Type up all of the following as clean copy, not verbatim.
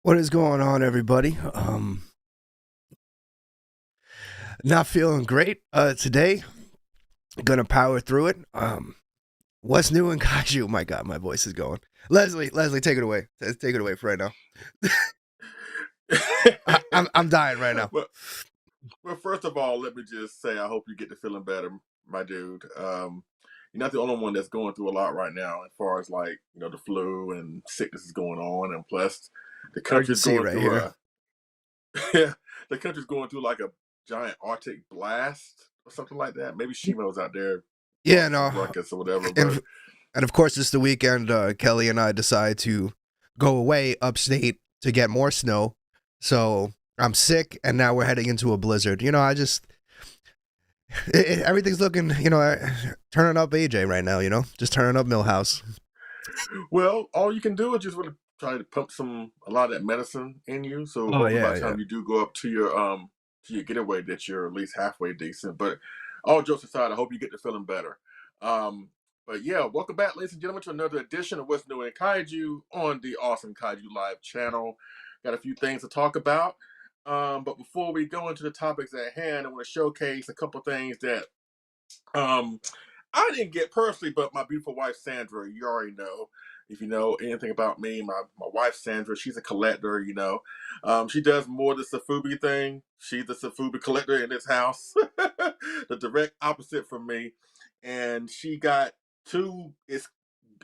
What is going on, everybody? Not feeling great today. Gonna power through it. What's new in Kaiju? My God, my voice is going. Leslie, take it away. Take it away for right now. I'm dying right now. Well, first of all, let me just say I hope you get to feeling better, my dude. You're not the only one that's going through a lot right now, as far as like the flu and sickness is going on, and plus the I can country's see going right through here. a yeah, the country's going through like a giant Arctic blast or something like that. Maybe Shimo's out there Yeah, causing some no, ruckus or whatever, but and and of course it's the weekend. Kelly and I decide to go away upstate to get more snow. So I'm sick, and now we're heading into a blizzard. I just everything's looking, turning up AJ right now. Just turning up Millhouse. well, all you can do is just really try to pump a lot of that medicine in you. So Oh hopefully by yeah, the yeah. time you do go up to your getaway that you're at least halfway decent. But all jokes aside, I hope you get to feeling better. But yeah, welcome back, ladies and gentlemen, to another edition of What's New in Kaiju on the awesome Kaiju Live channel. Got a few things to talk about. But before we go into the topics at hand, I want to showcase a couple things that um, I didn't get personally, but my beautiful wife Sandra, you already know. If you know anything about me, my wife Sandra, she's a collector. She does more the Safubi thing. She's the Safubi collector in this house, the direct opposite from me. And she got two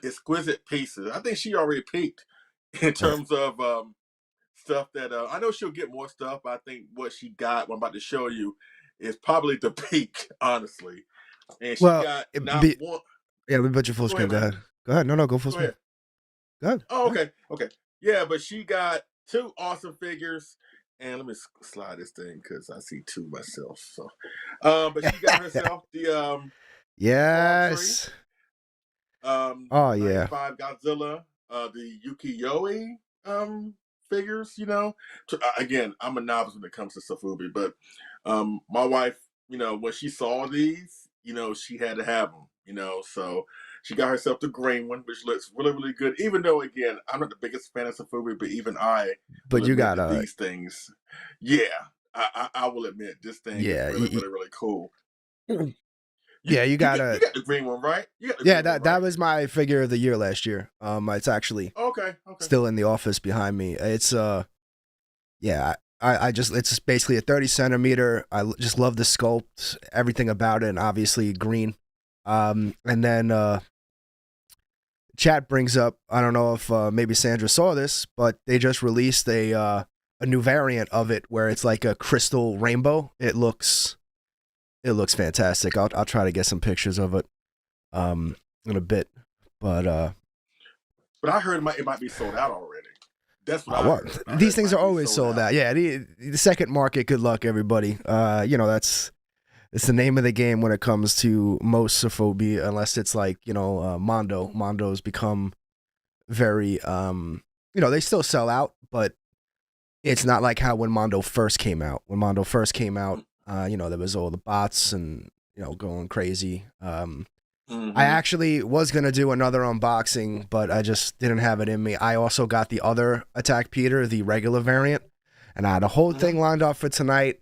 exquisite pieces. I think she already peaked in terms of stuff that I know she'll get more stuff, but I think what she got, what I'm about to show you, is probably the peak, honestly. And she Well, got not one. yeah, we bet your full Go screen. ahead, Go man. ahead. Go ahead. No, go full Go screen. ahead. Go ahead. Oh, Go ahead. okay. Yeah, but she got two awesome figures. And let me slide this thing because I see two myself. So, but she got herself the frog tree, Yes. Oh yeah. '95 Godzilla, the Yukiyoi figures. Again, I'm a novice when it comes to Safubi, but my wife, when she saw these, she had to have them. So she got herself the green one, which looks really, really good. Even though, again, I'm not the biggest fan of Safubi, but even I But will you admit got that these things, yeah, I will admit this thing is yeah, really, really, really cool. You yeah, you you got get you got the green one, right? You got the yeah, green one, that right? was my figure of the year last year. It's actually Okay, okay. still in the office behind me. It's yeah, I just it's basically a 30 centimeter. Just love the sculpt, everything about it, and obviously green. And then chat brings up, I don't know if maybe Sandra saw this, but they just released a new variant of it where it's like a crystal rainbow. It looks fantastic. I'll try to get some pictures of it in a bit. But But I heard it might be sold out already. That's what I what heard. I heard these it things are might be always sold sold out. out. Yeah, the second market. Good luck, everybody. That's it's the name of the game when it comes to most Sophobia, unless it's like Mondo. Mondo's become very they still sell out, but it's not like how when Mondo first came out. When Mondo first came out, there was all the bots and going crazy. I Mm-hmm. actually was gonna do another unboxing, but I just didn't have it in me. I also got the other Attack Peter, the regular variant, and I had a whole Mm-hmm. thing lined up for tonight.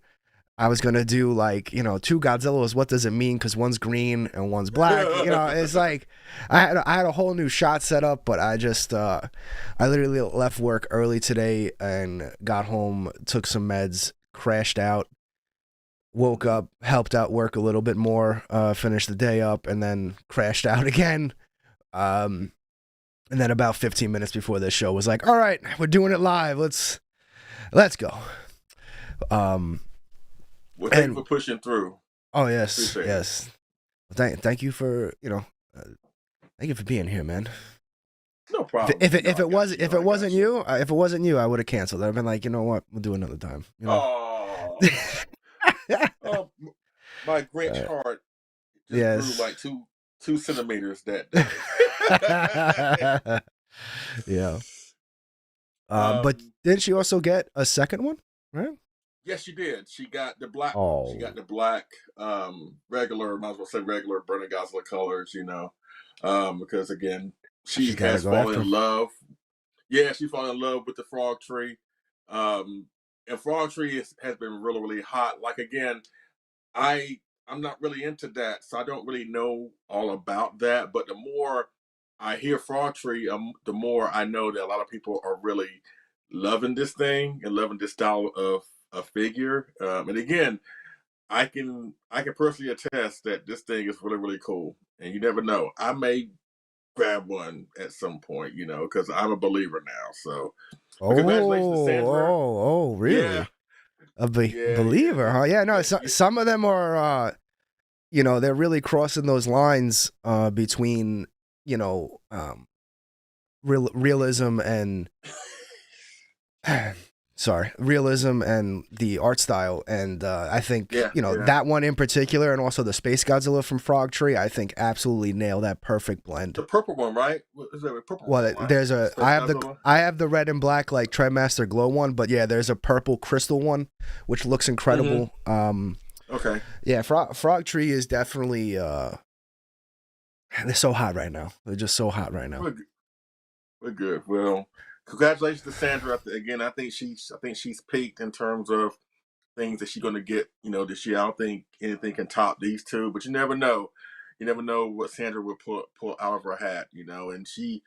I was gonna do like two Godzillas. What does it mean? Because one's green and one's black. It's like I had a whole new shot set up, but I literally left work early today and got home, took some meds, crashed out, woke up, helped out work a little bit more, finished the day up, and then crashed out again. Um, and then about 15 minutes before this show was like, all right, we're doing it live. Let's go. Um, Well, thank you and for pushing through. oh yes, Appreciate it. yes. Thank you for thank you for being here, man. No If problem, if man. it, You know if I it got was you. You if know it I wasn't got you. you, if it wasn't you, I would have canceled. I've been like, you know what, we'll do another time. Oh, oh, my Grinch Uh, heart just grew yes. like two centimeters that day. Yeah. But um, didn't she also get a second one? Right? yes, she did. She got the black one. She got Oh, the black, regular. Might as well say regular Burning Godzilla colors. Because again, she's she got to has go after fallen him. in love. Yeah, she fallen in love with the frog tree. And Frog Tree has been really, really hot. Like again, I'm not really into that, so I don't really know all about that. But the more I hear Frog Tree, the more I know that a lot of people are really loving this thing and loving this style of a figure. And again, I can personally attest that this thing is really, really cool. And you never know, I may grab one at some point, because I'm a believer now. So, but congratulations to Sandra. Yeah, Really? A yeah, yeah. believer, huh? Yeah, no, Yeah. some of them are, they're really crossing those lines between, you know, realism and sorry, realism and the art style. And I think, Yeah, yeah. that one in particular, and also the Space Godzilla from Frog Tree, I think absolutely nail that perfect blend. The purple one, right? Is that a purple Well, one, right? there's Space Godzilla? I have the red and black like Trendmaster Glow one, but yeah, there's a purple crystal one which looks incredible. Okay. Yeah, Frog Tree is definitely they're so hot right now. They're just so hot right now. We're good. Well, congratulations to Sandra. Again, I think she's peaked in terms of things that she's going to get, this year. I don't think anything can top these two, but you never know. You never know what Sandra will pull out of her hat, and she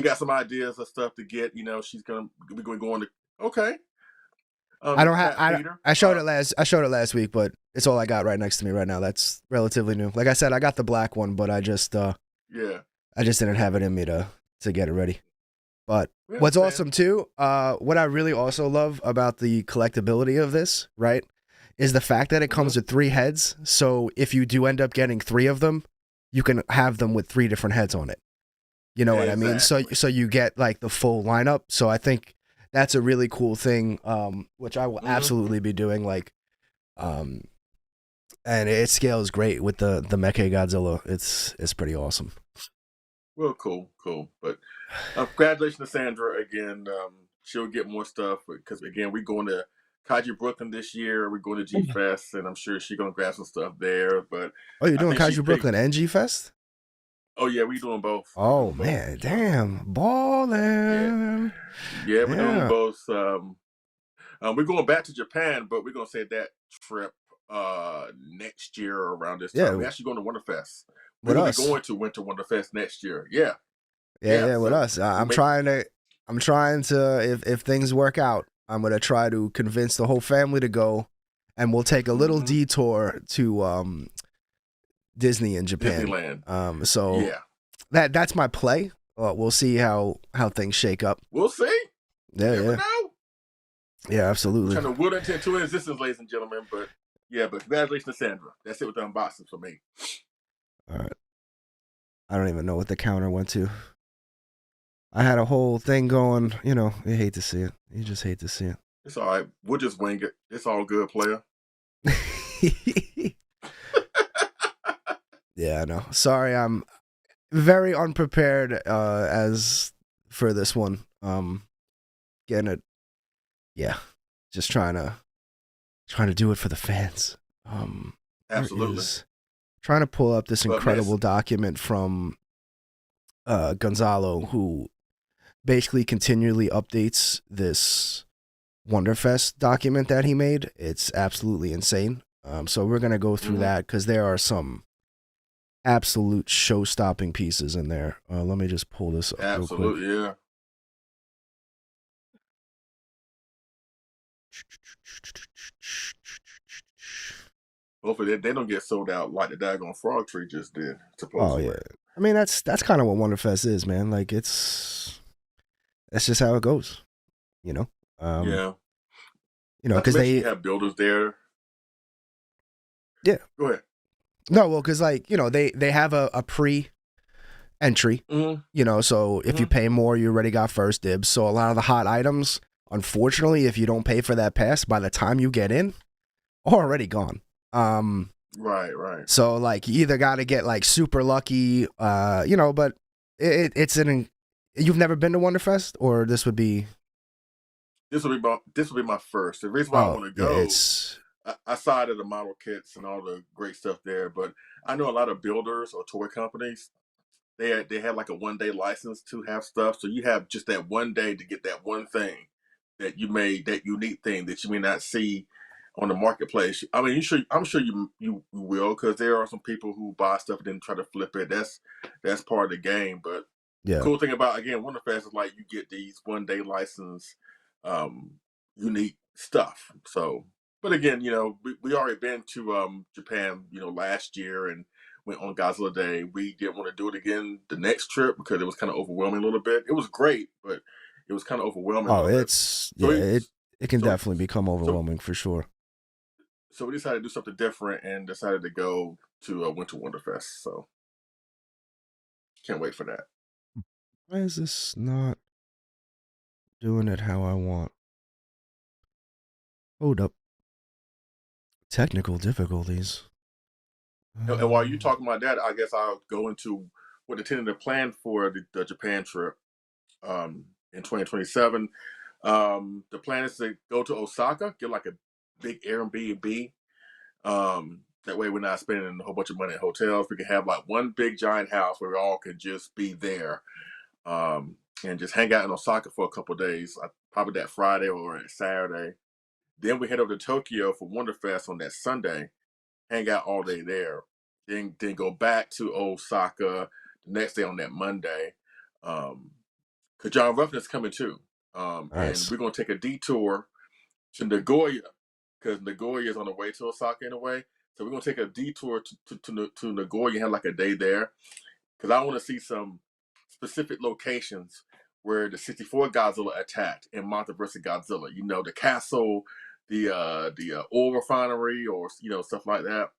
got some ideas of stuff to get. She's going to be going to okay. I don't have Pat Peter. I showed it last week, but it's all I got right next to me right now. That's relatively new. Like I said, I got the black one, but I just Yeah. didn't have it in me to get it ready. But We what's understand. awesome too, what I really also love about the collectability of this, right, is the fact that it comes with 3 heads. So if you do end up getting 3 of them, you can have them with 3 different heads on it. You know what I mean? Exactly. So you get like the full lineup. So I think that's a really cool thing, which I will absolutely be doing. Like, and it scales great with the MechaGodzilla. It's pretty awesome. Well, cool. But congratulations to Sandra again. She'll get more stuff because again, we're going to Kaiju Brooklyn this year. We're going to G Fest, and I'm sure she's gonna grab some stuff there. But Oh, you're I doing think she Kaiju picked. Brooklyn and G Fest? Oh yeah, we doing both. We're Oh doing both. man, damn, Yeah, ballin'. yeah, we're doing Yeah, both. We're going back to Japan, but we're gonna say that trip next year around this time. yeah, We're actually going to Wonderfest. We're with gonna be us. going to Winter Wonderfest next year. Yeah, Yeah, yeah. yeah, with So us. we I'm make. trying to. If things work out, I'm gonna try to convince the whole family to go, and we'll take a little Mhm. detour to Disney in Japan. Disneyland. So Yeah, that's my play. We'll see how things shake up. we'll see. You Yeah, never yeah, know. yeah, We're absolutely. trying to will it into existence, ladies and gentlemen. But yeah, but congratulations to Sandra. That's it with the unboxing for me. All right. I don't even know what the counter went to. I had a whole thing going. You hate to see it. You just hate to see It's all right. We'll just wing it. It's all good, player. it. Yeah, I know. Sorry, I'm very unprepared as for this one. Getting it. Yeah, just trying to do it for the fans. Where Absolutely. is trying to pull up this But man, incredible document from Gonzalo, who basically continually updates this Wonderfest document that he made. It's absolutely insane. So we're gonna go through that because there are some absolute show-stopping pieces in there. Let me just pull this up real quick. absolutely, yeah. Hopefully they don't get sold out like the daggone Frog Tree just did, Oh supposedly. yeah, I mean that's kind of what Wonderfest is, man. Like that's just how it goes, you know. Yeah. Not to Because mention you they have builders there. yeah Go ahead. no well because like they have a pre entry, Mm-hmm. so if you Mm-hmm. pay more, you already got first dibs. So a lot of the hot items, unfortunately, if you don't pay for that pass, by the time you get in, already gone. Right. So like you either got to get like super lucky, but it's you've never been to Wonderfest, or this would be This will be my first. The reason why I oh want to yeah go it's aside of the model kits and all the great stuff there, but I know a lot of builders or toy companies. They had like a 1 day license to have stuff, so you have just that 1 day to get that one thing that you made, that unique thing that you may not see on the marketplace. I mean, I'm sure you will, because there are some people who buy stuff and then try to flip it. That's part of the game. But the Yeah. cool thing about, again, Wonderfest is like you get these 1 day license, um, unique stuff. So, but again, we already been to Japan, last year, and went on Godzilla Day. We didn't want to do it again the next trip because it was kind of overwhelming a little bit. It was great, but it was kind of overwhelming a Oh, little bit. yeah, it can So definitely become so overwhelming for sure. so we decided to do something different and decided to go to Winter Wonderfest. So can't wait for that. Why is this not doing it how I want? Hold up. Technical difficulties. And while you're talking about that, I guess I'll go into what the tentative plan for the Japan trip in 2027. The plan is to go to Osaka, get like a big Airbnb. That way we're not spending a whole bunch of money at hotels. We can have like one big giant house where we all can just be there, and just hang out in Osaka for a couple of days, probably that Friday or Saturday. Then we head over to Tokyo for Wonderfest on that Sunday, hang out all day there. Then go back to Osaka the next day on that Monday. Because John Ruffin is coming too. And Nice. we're going to take a detour to Nagoya, because Nagoya is on the way to Osaka in a way. So we're going to take a detour to Nagoya and have like a day there, because I want to see some specific locations where the 64 Godzilla attacked in Monster vs. Godzilla. The castle, the oil refinery, or stuff like that.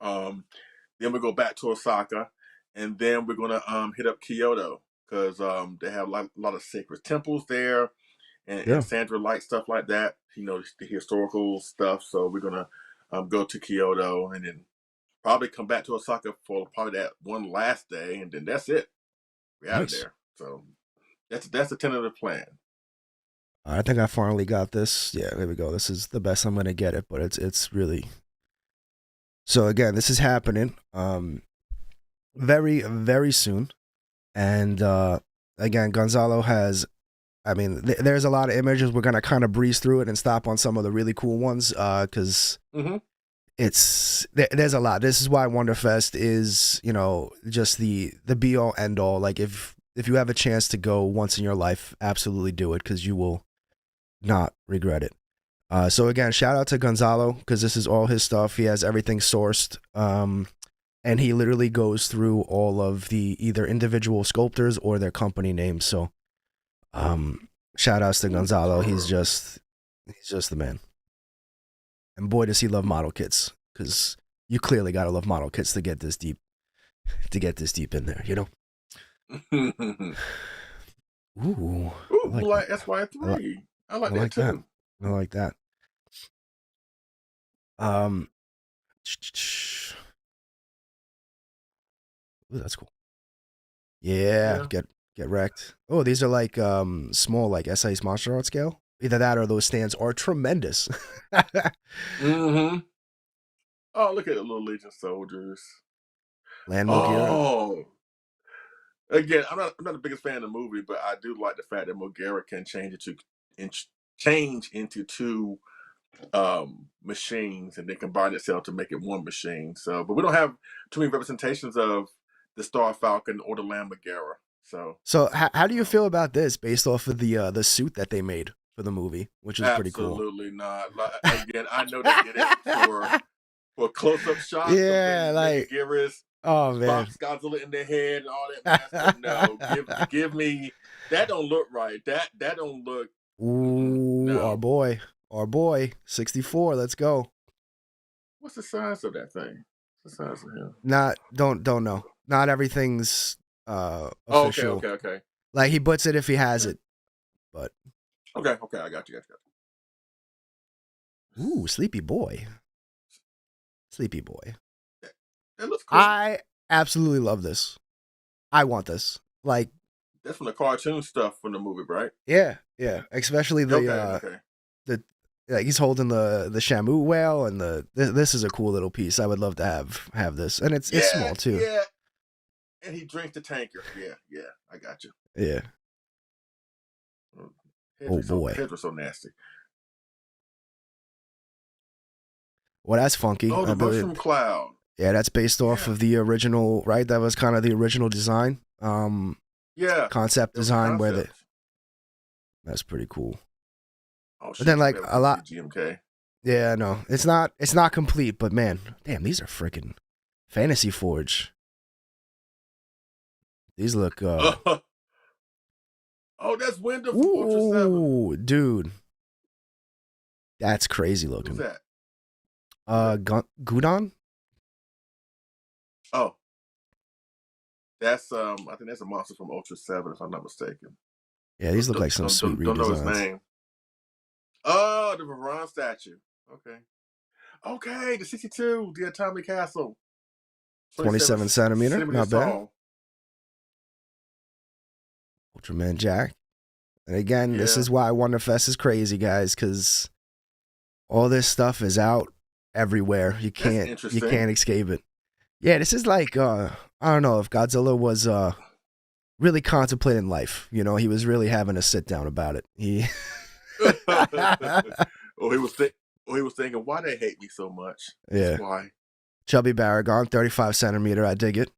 Then we go back to Osaka, and then we're gonna hit up Kyoto, because they have a lot of sacred temples there, and, Yeah. and Sandra likes stuff like that. The historical stuff. So we're gonna go to Kyoto, and then probably come back to Osaka for probably that one last day, and then that's it. We're out of Nice. there. So that's the tentative plan. I think I finally got this. Yeah, there we go. This is the best I'm gonna get it, but it's really. So again, this is happening very, very soon. And again, Gonzalo has, I mean, there's a lot of images. We're gonna kind of breeze through it and stop on some of the really cool ones, because there's a lot. This is why Wonderfest is, just the be all end all. Like if you have a chance to go once in your life, absolutely do it, because you will not regret it. So again, shout out to Gonzalo, because this is all his stuff. He has everything sourced. And he literally goes through all of the either individual sculptors or their company names. So shout outs to Gonzalo. He's just the man. And boy, does he love model kits, because you clearly gotta love model kits to get this deep in there, Ooh. Ooh, like SY3. I like that too. I like that. Ooh, that's cool. Yeah, get wrecked. Oh, these are like small, like SI's Monster Art scale. Either that or those stands are tremendous. Oh, look at the little Legion soldiers. Land Mogera. Oh, again, I'm not the biggest fan of the movie, but I do like the fact that Mogera can change into two machines, and then combine itself to make it one machine. So, but we don't have too many representations of the Star Falcon or the Land Mogera. So how do you feel about this, based off of the suit that they made for the movie, which is pretty cool? Absolutely not. Again, I know they did it for close-up shots. Yeah, like Megara's oh man, box Godzilla in their head and all that mess. No, give me that. Don't look right. That don't look. Ooh, no. our boy, 64. Let's go. What's the size of that thing? What's the size of him? Don't know. Not everything's official. Okay. Like he puts it if he has it, but okay. I got you. Ooh, Sleepy Boy. That looks cool. I absolutely love this. I want this. Like that's from the cartoon stuff from the movie, right? Yeah. Especially the like he's holding the Shamu whale, and this is a cool little piece. I would love to have this, and it's small too. Yeah, and he drinks the tanker. Yeah, I got you. Yeah. Oh boy. Heads were so nasty. Well, that's funky. Oh, the I believe. mushroom cloud. Yeah, that's based off of the original, right? That was kind of the original design. Yeah. Concept design where they. That's pretty cool. Oh, but then like a lot. GMK. Yeah, no, it's not complete, but man, damn, these are freaking Fantasy Forge. These look. Oh, that's Window from Ultra 7. Ooh, dude, that's crazy looking. Who's that? Gudon. Oh, that's I think that's a monster from Ultra 7, if I'm not mistaken. Yeah, these look like some sweet redesigns. Don't know his name. Oh, the Varan statue. Okay, the 62, the Atomic Castle. 27 centimeter, not bad. Ultraman Jack. And again, this is why Wonderfest is crazy, guys, because all this stuff is out everywhere. You can't escape it. Yeah, this is like I don't know if Godzilla was really contemplating life. You know, he was really having a sit down about it. He he was thinking, why they hate me so much? Yeah. That's why. Chubby Baragon, 35 centimeter. I dig it.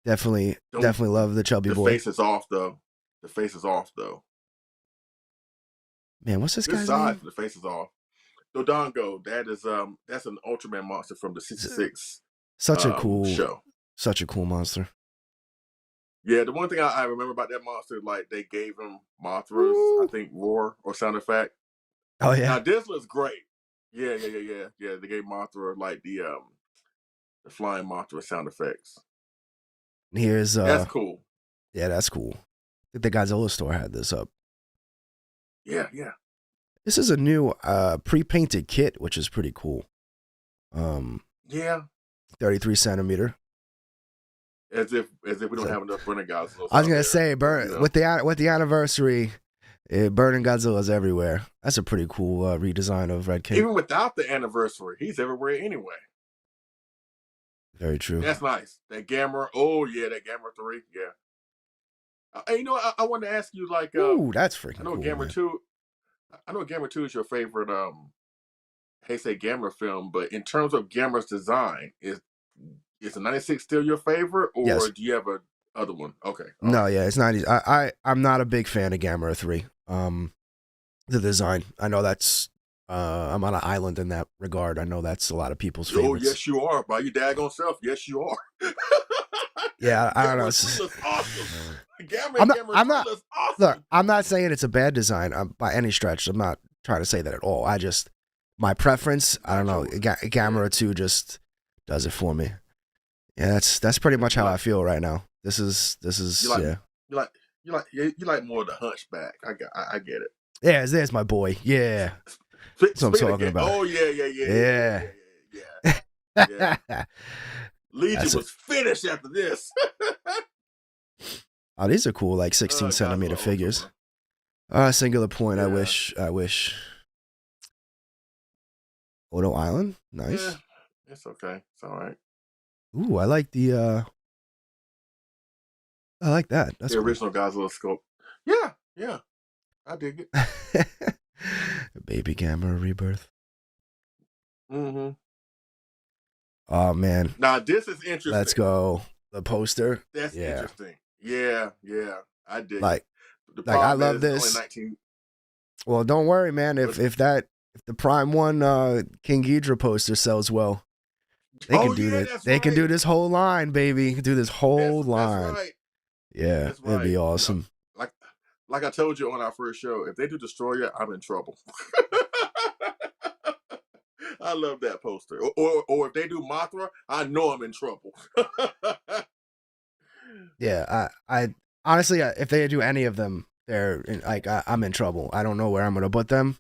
Definitely love the chubby boy. The face is off though. Man, what's this guy's name? The face is off. Dodongo, that's an Ultraman monster from the 66. Such a cool show. Such a cool monster. Yeah, the one thing I remember about that monster, like they gave him Mothra's, I think, roar or sound effect. Oh yeah. Now this looks great. Yeah. They gave Mothra like the flying Mothra sound effects. Here's that's cool. Yeah, that's cool. I think the Godzilla store had this up. Yeah. This is a new pre-painted kit, which is pretty cool. Yeah. 33 centimeter. As if we don't have enough Burning Godzilla. I was gonna say, with the anniversary, Burning Godzilla's everywhere. That's a pretty cool redesign of Red King. Even without the anniversary, he's everywhere anyway. Very true. That's nice. That Gamera. Oh yeah, that Gamera 3. Yeah. You know, I wanted to ask you, like, ooh, that's freaking cool. Gamera 2. I know Gamera 2 is your favorite Heisei Gamera film, but in terms of Gamera's design, is the 96 still your favorite, or yes. Do you have a other one? Okay. No, yeah, it's 90s. I'm not a big fan of Gamera 3. The design. I know that's I'm on an island in that regard. I know that's a lot of people's favorites. Oh, yes, you are. By your daggone self, yes, you are. Yeah, I don't know. Awesome. I'm not. Awesome. Look, I'm not saying it's a bad design by any stretch. I'm not trying to say that at all. I just my preference. I don't know. Gamera 2 just does it for me. Yeah, that's pretty much how I feel right now. This is You like more of the Hunchback. I get it. Yeah, there's my boy. Yeah, that's what I'm talking about. Oh yeah. Legion was finished after this. Oh, these are cool, like 16 centimeter figures. Singular point. Yeah. I wish. Odo Island, nice. Yeah, it's okay. It's all right. Ooh, I like the. I like that. That's the original Godzilla scope. Yeah, I dig it. Baby Gamera Rebirth. Mm-hmm. Oh man. Now this is interesting. Let's go. The poster. That's interesting. Yeah. I dig it. I love this. Well, don't worry, man. If the Prime 1 King Ghidorah poster sells well, they can do this. They can do this whole line, baby. You can do this whole line. That's right. Yeah, it'd be awesome. You know, like I told you on our first show, if they do Destroyer, I'm in trouble. I love that poster. Or if they do Mothra, I know I'm in trouble. Yeah, I honestly, if they do any of them, I'm in trouble. I don't know where I'm gonna put them.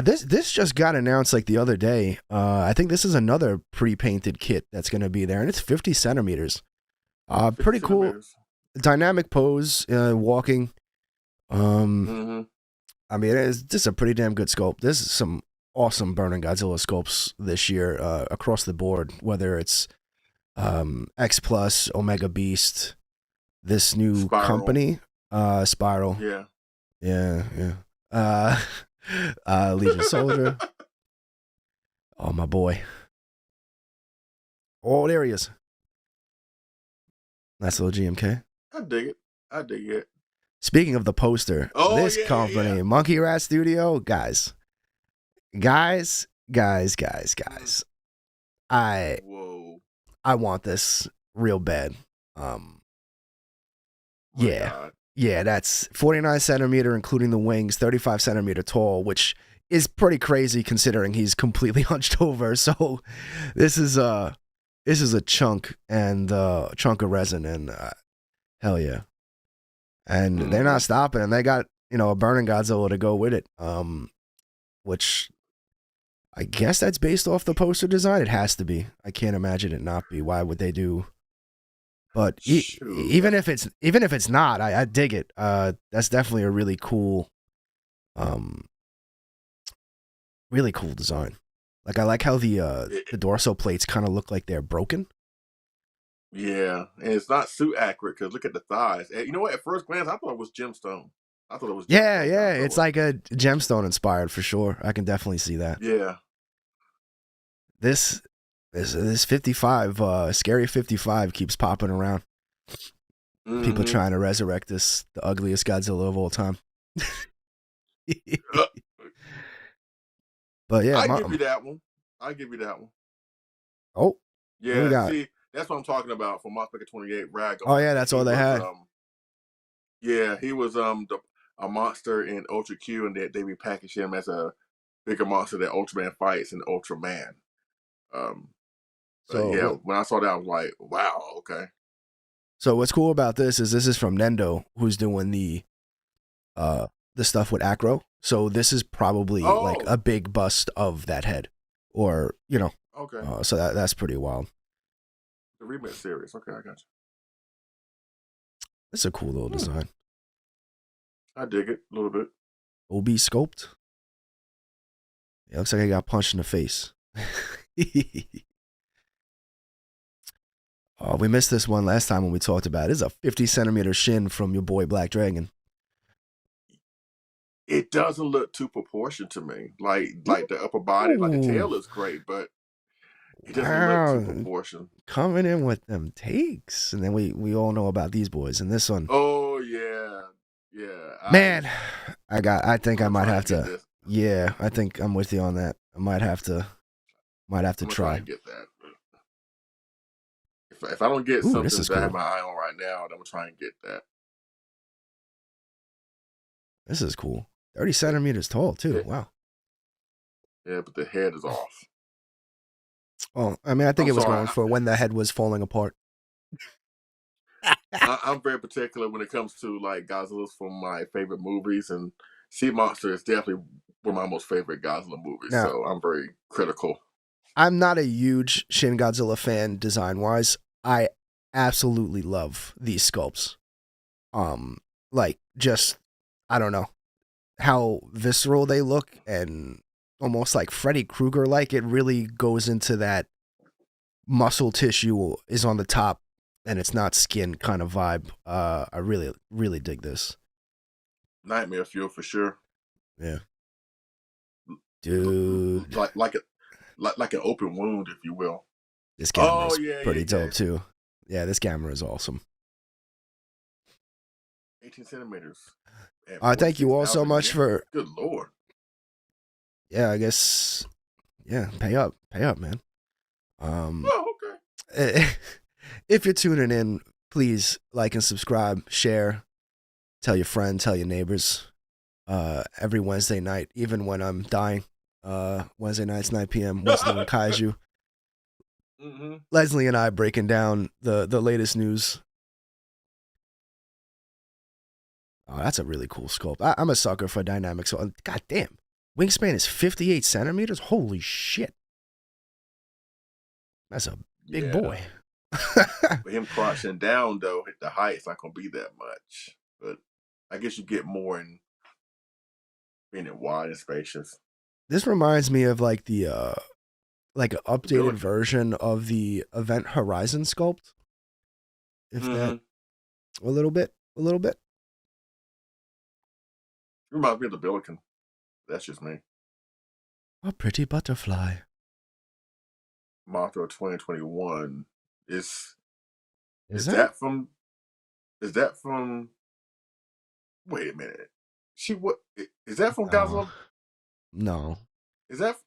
This just got announced like the other day. I think this is another pre-painted kit that's gonna be there, and it's 50 centimeters. Pretty cool. Dynamic pose, walking. Mm-hmm. I mean, it's just a pretty damn good sculpt. This is some awesome Burning Godzilla sculpts this year across the board, whether it's X Plus, Omega Beast, this new company, Spiral. Yeah. Legion Soldier. Oh, my boy. Oh, there he is. Nice little GMK. I dig it. I dig it. Speaking of the poster, this company, Monkey Rat Studio, guys. I want this real bad. Yeah, that's 49 centimeter, including the wings, 35 centimeter tall, which is pretty crazy considering he's completely hunched over. So this is a chunk and chunk of resin, and hell yeah. And they're not stopping, and they got, a burning Godzilla to go with it, which I guess that's based off the poster design. It has to be. I can't imagine it not be. Why would they do? But even if it's not, I dig it. That's definitely a really cool design. Like, I like how the dorsal plates kind of look like they're broken. Yeah, and it's not suit accurate because look at the thighs. You know what? At first glance, I thought it was gemstone. Yeah. It's like a gemstone inspired for sure. I can definitely see that. Yeah. This 55, Scary 55 keeps popping around. People trying to resurrect the ugliest Godzilla of all time. But yeah, I give you that one. Oh, yeah. See, that's what I'm talking about for Monster 28 Rag. Oh yeah, that's all they had. Yeah, he was a monster in Ultra Q, and they repackaged him as a bigger monster that Ultraman fights in Ultraman. So yeah, when I saw that, I was like, wow, okay. So what's cool about this is from Nendo, who's doing the stuff with Acro. So this is probably like a big bust of that head, or Okay. So that's pretty wild. The remix series. Okay, I got you. It's a cool little design. I dig it a little bit. OB sculpt. It looks like I got punched in the face. Oh, we missed this one last time when we talked about it. It's a 50 centimeter Shin from your boy Black Dragon. It doesn't look too proportioned to me. Like the upper body, like the tail is great, but it doesn't look too proportioned. Coming in with them takes, and then we all know about these boys. And this one, oh yeah. Man, I think I might have to. Yeah, I think I'm with you on that. I might have to try and get that. If I don't get something that I have my eye on right now, I'm gonna try and get that. This is cool. 30 centimeters tall too. Wow. Yeah, but the head is off. Oh, I mean, I think it was going for when the head was falling apart. I'm very particular when it comes to like Godzilla's from my favorite movies, and Sea Monster is definitely one of my most favorite Godzilla movies. Now, so I'm very critical. I'm not a huge Shin Godzilla fan design wise. I absolutely love these sculpts. Like, just, I don't know how visceral they look, and almost like Freddy Krueger like. It really goes into that muscle tissue is on the top and it's not skin kind of vibe. I really, really dig this. Nightmare fuel for sure. Yeah. Dude. Like an open wound, if you will. This camera is pretty dope too. Yeah, this camera is awesome. 18 centimeters. Thank you all so much for. Good Lord. Yeah, I guess. Yeah, pay up, man. Okay. If you're tuning in, please like and subscribe, share, tell your friends, tell your neighbors. Every Wednesday night, even when I'm dying. Wednesday nights, 9 p.m. What's New in Kaiju. Leslie and I breaking down the latest news. Oh, that's a really cool sculpt. I'm a sucker for dynamics. So, God damn. Wingspan is 58 centimeters? Holy shit. That's a big boy. With him crouching down, though, the height's not going to be that much. But I guess you get more in being wide and spacious. This reminds me of like the like an updated version of the Event Horizon sculpt. If that a little bit. reminds me of the Billiken. That's just me. A pretty butterfly. Mothra 2021 is Is that from? Is that from? Wait a minute. What is that from No. Godzilla? No. Is that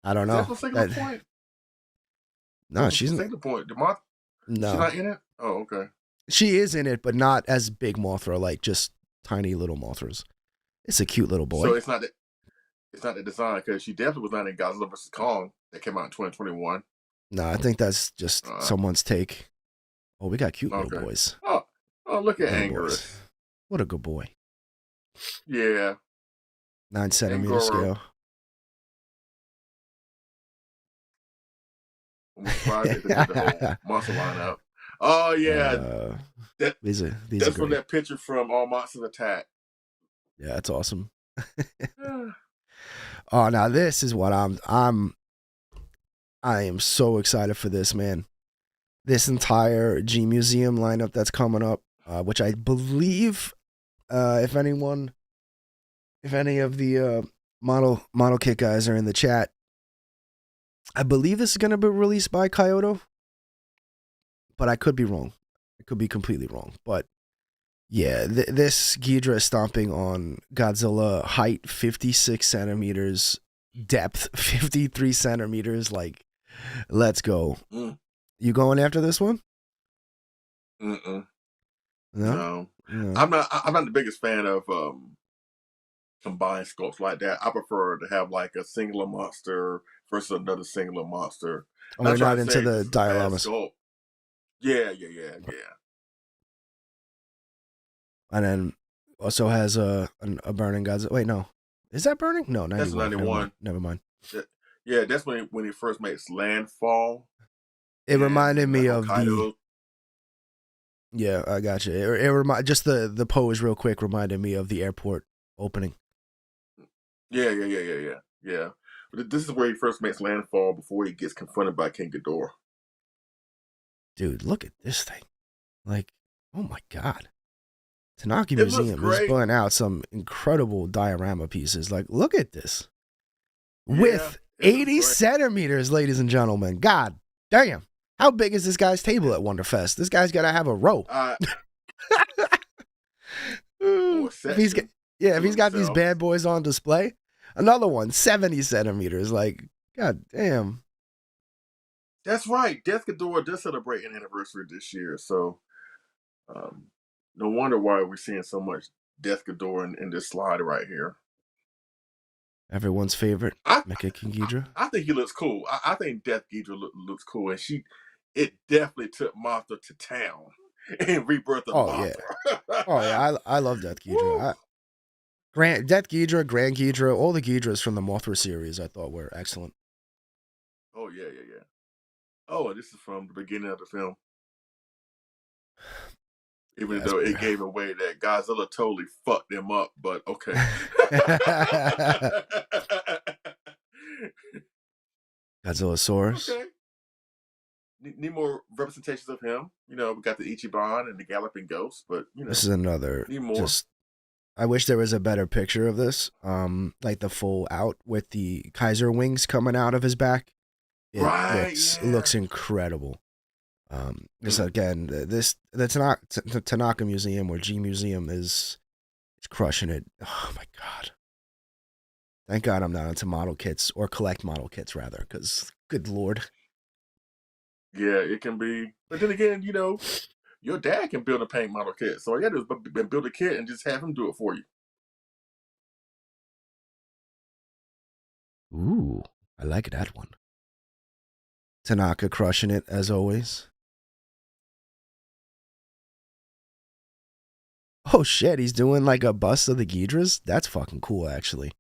I don't is that know. from Singular Point? No, From she's Singular Point. The Moth. She's no. not in it. Oh, okay. She is in it, but not as big Mothra, like just tiny little Mothras. It's a cute little boy. So it's not that. It's not the design because she definitely was not in Godzilla vs Kong that came out in 2021. No, I think that's just someone's take. Oh, we got cute little boys. Oh, look at Little Anguirus. boys. What a good boy. Yeah. 9 centimeter scale. I'm surprised they did the whole monster lineup. Oh yeah, these are that's from great. that picture from All Monsters Attack. Yeah, that's awesome. Oh, now this is what I am so excited for this, man. This entire G Museum lineup that's coming up, which I believe, if any of the model kit guys are in the chat, I believe this is going to be released by Kyoto, but I could be wrong. I could be completely wrong, but yeah, this Ghidra is stomping on Godzilla, height 56 centimeters, depth 53 centimeters. Like, let's go. You going after this one? No? No. I'm not the biggest fan of combined sculpts like that. I prefer to have like a singular monster versus another singular monster. Oh, you're not into the dioramas. Yeah. And then also has a burning Godzilla. Wait, no. Is that burning? No, 91. That's 91. Never mind. Yeah, that's when he first makes landfall. It reminded me of the. Yeah, I got you. It just the pose real quick reminded me of the airport opening. Yeah. But this is where he first makes landfall before he gets confronted by King Ghidorah. Dude, look at this thing. Like, oh my God. Tanaka Museum is pulling out some incredible diorama pieces. Like, look at this. With 80 centimeters, ladies and gentlemen. God damn. How big is this guy's table at Wonderfest? This guy's got to have a row. If he's got these bad boys on display. Another one, 70 centimeters. Like, God damn. That's right. Death Ghidorah does celebrate an anniversary this year. So, no wonder why we're seeing so much Death Ghidorah in this slide right here. Everyone's favorite Mecha King Ghidra. I think he looks cool. I think Death Ghidra looks cool, and it definitely took Mothra to town in Rebirth of Mothra. Yeah, I love Death Ghidra. Death Ghidra, Grand Ghidra, all the Ghidras from the Mothra series I thought were excellent. Oh yeah. Oh, and this is from the beginning of the film. Even though it gave away that Godzilla totally fucked them up, but okay. Godzillasaurus. Okay. Need more representations of him. You know, we got the Ichiban and the Galloping Ghost, but you know, this is another. Need more. I wish there was a better picture of this. Like the full out with the Kaiser wings coming out of his back. It looks incredible. This again, the Tanaka Museum or G Museum is crushing it. Oh my God! Thank God I'm not into model kits or collect model kits rather, because good Lord. Yeah, it can be. But then again, you know, your dad can build a paint model kit, so all you got to do is build a kit and just have him do it for you. Ooh, I like that one. Tanaka crushing it as always. Oh shit, he's doing like a bust of the Ghidras? That's fucking cool, actually.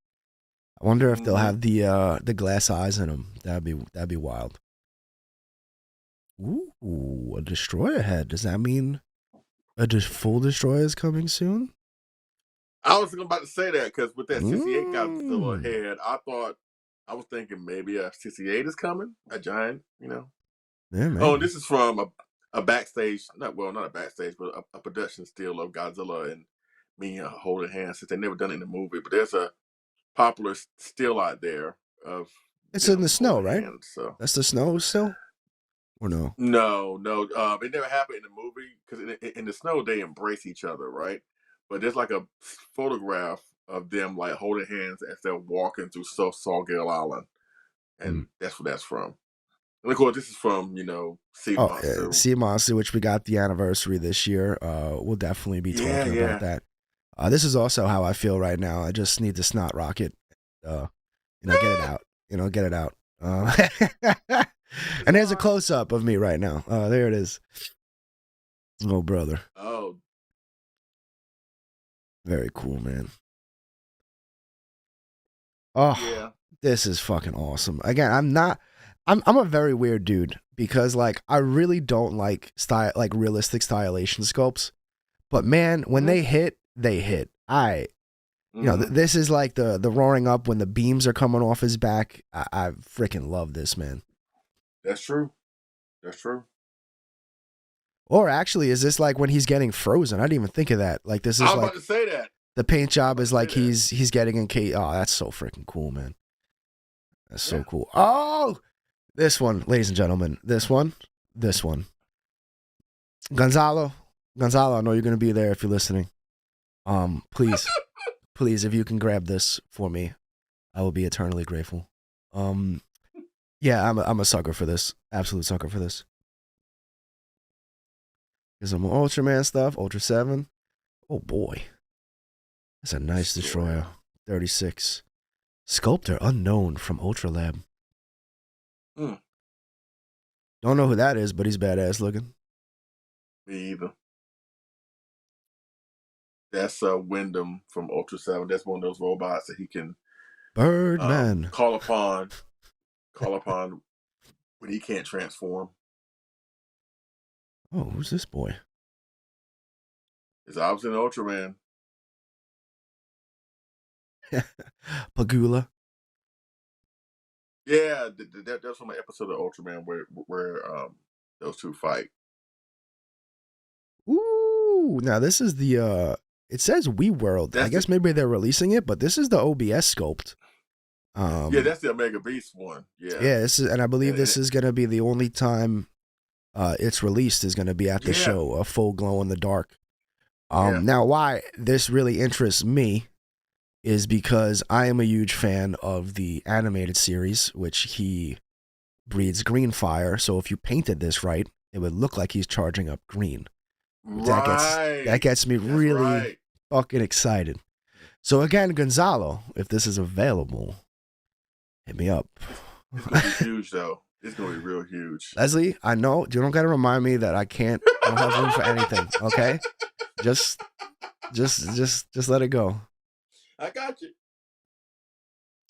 I wonder if they'll have the glass eyes in them. That'd be wild. Ooh, a destroyer head. Does that mean a full destroyer is coming soon? I was about to say that because with that 68 Godzilla head, I was thinking maybe a 68 is coming, a giant, you know. Yeah, man. Oh, this is from a backstage, not a backstage, but a production still of Godzilla and me holding hands since they never done it in the movie. But there's a popular still out there of It's in the them snow, holding right? hands. So That's the snow still, or no? no, no, it never happened in the movie because in the snow they embrace each other, right? But there's like a photograph of them like holding hands as they're walking through Sawgale Island, Mm. and that's what that's from. And of course, this is from Sea Oh, Monster. Sea Monster, which we got the anniversary this year. We'll definitely be Yeah, talking about yeah. that. This is also how I feel right now. I just need to snot rocket. Get it out. Get it out. And there's a close up of me right now. There it is. Oh, brother. Oh, Very cool, man. Oh, yeah. this is fucking awesome. Again, I'm a very weird dude because like I really don't like realistic stylization sculpts. But man, when they hit, they hit. This is like the roaring up when the beams are coming off his back. I freaking love this, man. That's true. That's true. Or actually, is this like when he's getting frozen? I didn't even think of that. Like this is I was like about to say that. the paint job is like he's getting encased. Oh, that's so freaking cool, man. That's so cool. Oh, this one, ladies and gentlemen. This one. Gonzalo, I know you're gonna be there if you're listening. Please, if you can grab this for me, I will be eternally grateful. Yeah, I'm a sucker for this. Absolute sucker for this. There's some Ultraman stuff. Ultra 7. Oh boy, that's a nice destroyer. 36. Sculptor unknown from Ultra Lab. Don't know who that is, but he's badass looking. Me either. That's Wyndham from Ultra 7. That's one of those robots that he can Birdman call upon when he can't transform. Oh, who's this boy? It's obviously an Ultraman. Pagula. Yeah, that's from an episode of Ultraman where those two fight. Ooh, now this is the it says WeWorld. I guess maybe they're releasing it, but this is the OBS sculpt. Yeah, that's the Omega Beast one. Yeah. Yeah, this is, and I believe this is gonna be the only time it's released is gonna be at the show, a full glow in the dark. Now why this really interests me is because I am a huge fan of the animated series, which he breathes green fire. So if you painted this right, it would look like he's charging up green. That gets me really fucking excited. So again, Gonzalo, if this is available, hit me up. It's gonna be huge though. It's gonna be real huge. Leslie, I know you don't gotta remind me that I don't have room for anything. Okay, just let it go. I got you.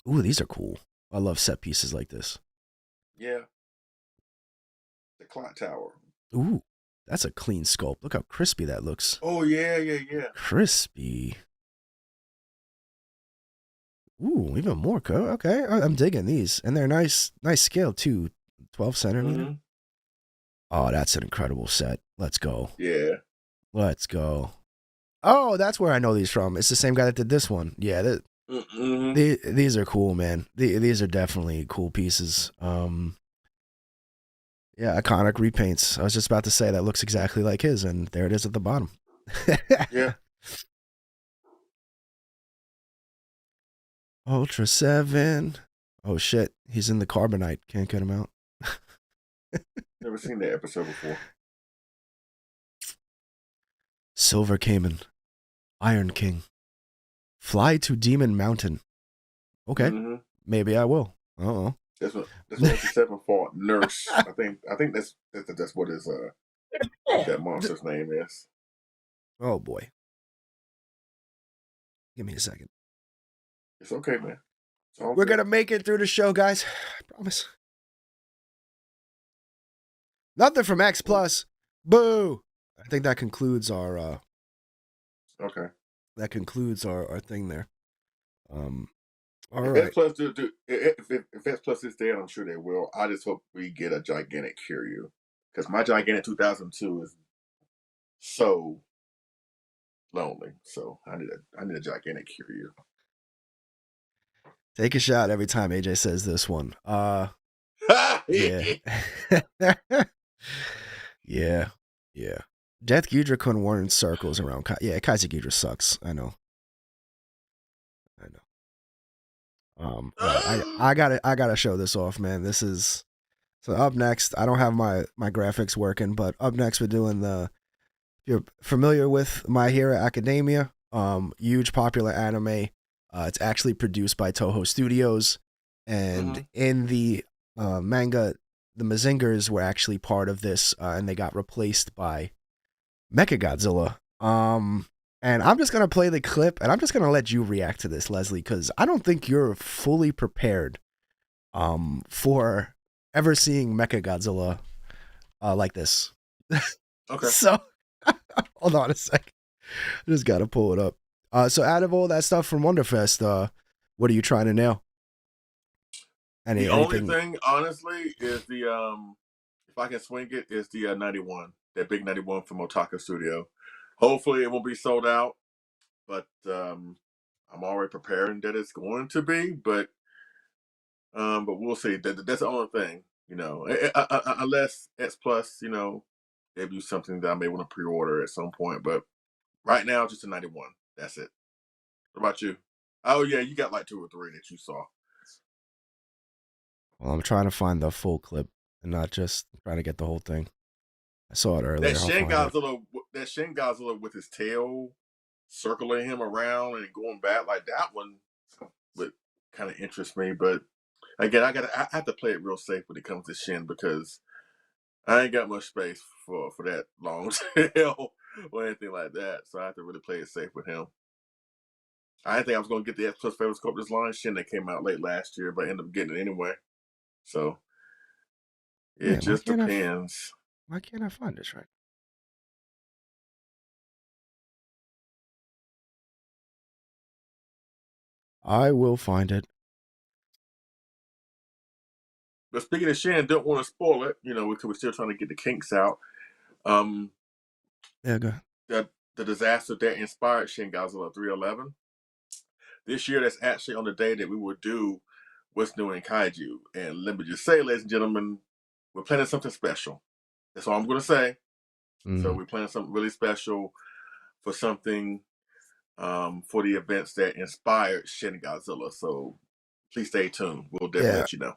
Ooh, these are cool. I love set pieces like this. Yeah. The clock tower. Ooh, that's a clean sculpt. Look how crispy that looks. Oh yeah. Crispy. Ooh, even more. Okay, I'm digging these, and they're nice scale too. 12 centimeter. Mm-hmm. Oh, that's an incredible set. Let's go. Yeah. Let's go. Oh, that's where I know these from. It's the same guy that did this one. Yeah, these are cool, man. These are definitely cool pieces. Yeah, iconic repaints. I was just about to say that looks exactly like his, and there it is at the bottom. Yeah. Ultra 7. Oh shit, he's in the carbonite. Can't get him out. Never seen that episode before. Silver Cayman. Iron King. Fly to Demon Mountain. Okay, maybe I will. That's what Ultra 7 fought. Nurse. I think that's what his that monster's name is. Oh boy. Give me a second. It's okay, man. We're gonna make it through the show, guys. I promise. Nothing from X Plus. Boo. I think that concludes our okay. That concludes our thing there. All if right. X Plus if X Plus is there, I'm sure they will. I just hope we get a gigantic Kiryu. Because my gigantic 2002 is so lonely. So I need a gigantic Kiryu. Take a shot every time AJ says this one. Yeah. Yeah. Yeah. Death Ghidra couldn't warn circles around. Yeah, Kaiju Ghidra sucks. I know. All right, I gotta show this off, man. This is so up next. I don't have my graphics working, but up next we're doing the. If you're familiar with My Hero Academia, huge popular anime. It's actually produced by Toho Studios, and in the manga, the Mazingers were actually part of this, and they got replaced by MechaGodzilla. And I'm just gonna play the clip, and I'm just gonna let you react to this, Leslie, because I don't think you're fully prepared, for ever seeing MechaGodzilla, like this. Okay. So, hold on a second. I just gotta pull it up. So out of all that stuff from Wonderfest, what are you trying to nail? The only thing, honestly, is the if I can swing it, is the 91, that big 91 from Otaka Studio. Hopefully, it won't be sold out, but I'm already preparing that it's going to be. But we'll see. That's the only thing, unless X Plus, debut something that I may want to pre-order at some point. But right now, just a 91. That's it. What about you? Oh yeah, you got like 2 or 3 that you saw. Well, I'm trying to find the full clip and not just trying to get the whole thing. I saw it earlier. That Shin Godzilla with his tail circling him around and going back, like that one would kind of interest me. But again, I have to play it real safe when it comes to Shin, because I ain't got much space for that long tail or anything like that. So I have to really play it safe with him. I didn't think I was going to get the X Plus favorite sculptors line Shin that came out late last year, but I ended up getting it anyway. So it just depends. Why can't I find this right? I will find it. But speaking of Shin, don't want to spoil it, because we're still trying to get the kinks out. Yeah, go ahead. The disaster that inspired Shin Godzilla 311. This year, that's actually on the day that we will do What's New in Kaiju. And let me just say, ladies and gentlemen, we're planning something special. That's all I'm going to say. So we're planning something really special for something, for the events that inspired Shin Godzilla. So please stay tuned. We'll definitely let you know.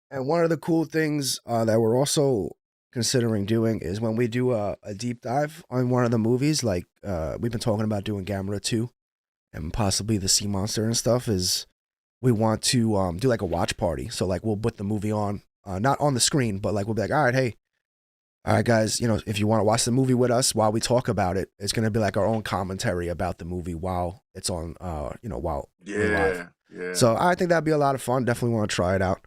And one of the cool things that we're also considering doing is when we do a deep dive on one of the movies, like we've been talking about doing Gamera 2 and possibly the Sea Monster and stuff, is we want to do like a watch party. So like we'll put the movie on, not on the screen, but like we'll be like, all right, guys, if you want to watch the movie with us while we talk about it, it's going to be like our own commentary about the movie while it's on, while we're live. Yeah. So I think that'd be a lot of fun. Definitely want to try it out.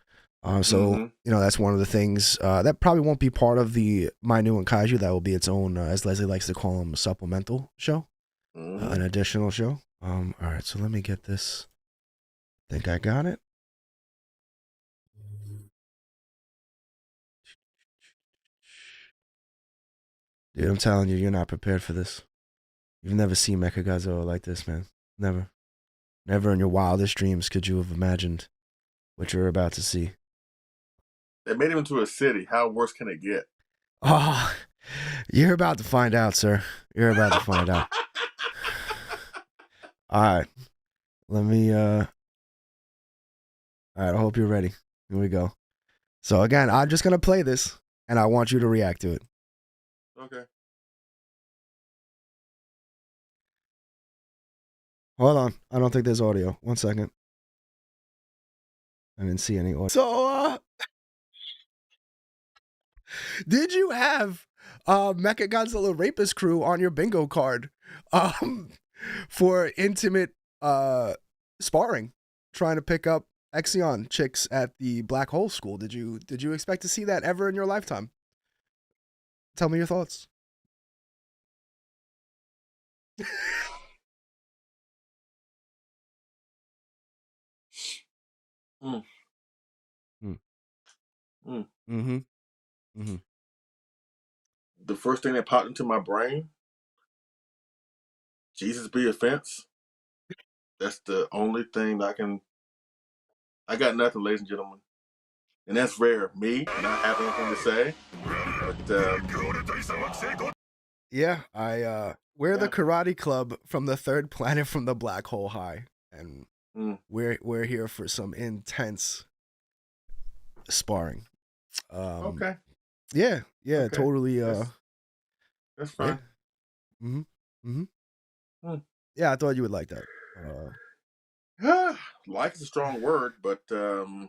That's one of the things that probably won't be part of the My New and Kaiju. That will be its own, as Leslie likes to call them, supplemental show, an additional show. All right, so let me get this. I think I got it. Dude, I'm telling you, you're not prepared for this. You've never seen MechaGodzilla like this, man. Never. Never in your wildest dreams could you have imagined what you're about to see. They made him into a city. How worse can it get? Oh, you're about to find out, sir. You're about to find out. All right. Let me, all right, I hope you're ready. Here we go. So again, I'm just going to play this, and I want you to react to it. Okay. Hold on. I don't think there's audio. 1 second. I didn't see any audio. So, did you have MechaGodzilla Rapist Crew on your bingo card for intimate sparring, trying to pick up Exion chicks at the Black Hole School? Did you expect to see that ever in your lifetime? Tell me your thoughts. The first thing that popped into my brain, Jesus be a fence. That's the only thing I got nothing, ladies and gentlemen. And that's rare. Me not having anything to say. But Yeah, we're the yeah. karate club from the third planet from the black hole high, and we're here for some intense sparring. Okay. Yeah, Okay. totally. That's Yeah. fine. Yeah, I thought you would like that. Like is a strong word, but okay,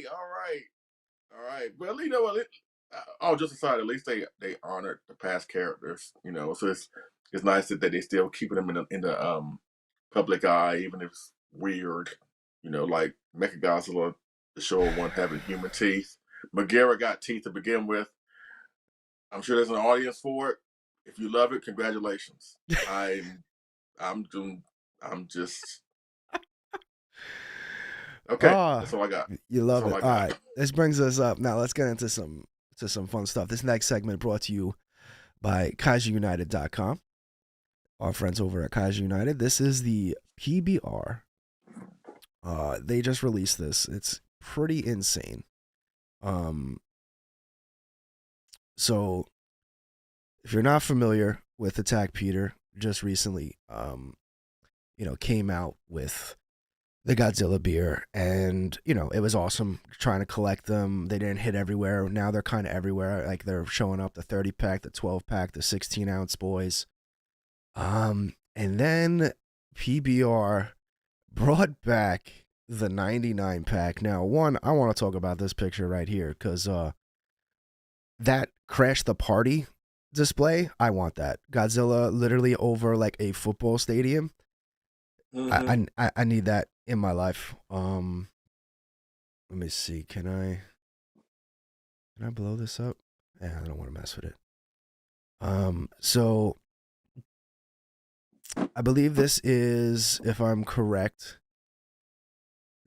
all right. Well, you know what? All just aside, at least they honored the past characters, you know. So it's nice that they still keeping them in the public eye, even if it's weird, you know, like MechaGodzilla, the Showa one having human teeth. Megara got teeth to begin with. I'm sure there's an audience for it. If you love it, congratulations. I'm doing. I'm just okay. That's all I got. You love That's it. all All I got. right, this brings us up. Now let's get into some fun stuff. This next segment brought to you by KaijuUnited.com. Our friends over at Kaiju United. This is the PBR. They just released this. It's pretty insane. So if you're not familiar with Attack Peter, just recently, came out with the Godzilla beer, and it was awesome trying to collect them. They didn't hit everywhere. Now they're kind of everywhere. Like they're showing up the 30 pack, the 12 pack, the 16-ounce boys. And then PBR brought back the 99 pack. Now, one, I want to talk about this picture right here because that Crash the Party display, I want that. Godzilla literally over like a football stadium. Mm-hmm. I need that in my life. Let me see. Can I blow this up? Yeah, I don't want to mess with it. So I believe this is, if I'm correct,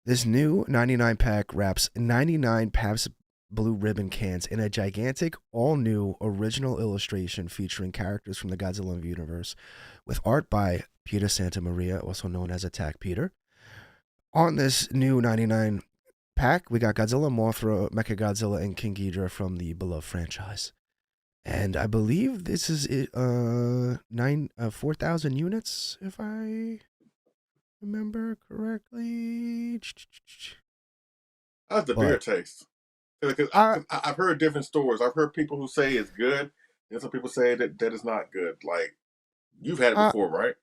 this new 99 pack wraps 99 Pabst Blue Ribbon cans in a gigantic, all-new original illustration featuring characters from the Godzilla universe, with art by Peter Santamaria, also known as Attack Peter. On this new 99 pack, we got Godzilla, Mothra, MechaGodzilla, and King Ghidorah from the beloved franchise. And I believe this is 4,000 units, if I remember correctly. How's the beer taste? Because I've heard different stories. I've heard people who say it's good, and some people say that it's not good. Like, you've had it before, right?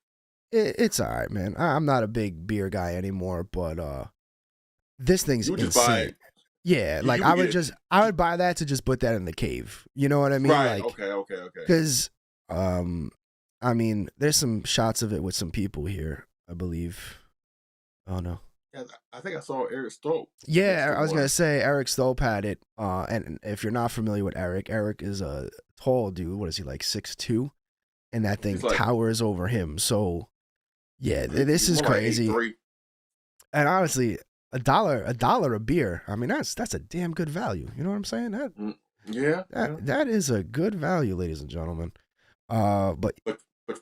It's all right, man. I'm not a big beer guy anymore, but this thing's insane. Yeah, like I would buy that to just put that in the cave. You know what I mean? Right. Like, okay. Because, I mean, there's some shots of it with some people here, I believe. Oh no. Yeah, I think I saw Eric Stolp. Yeah, I was gonna say Eric Stolp had it. And if you're not familiar with Eric is a tall dude. What is he, like 6'2"? And that thing towers over him. So, yeah, this is crazy. Like and honestly, a dollar a beer. I mean, that's a damn good value. You know what I'm saying? That is a good value, ladies and gentlemen. But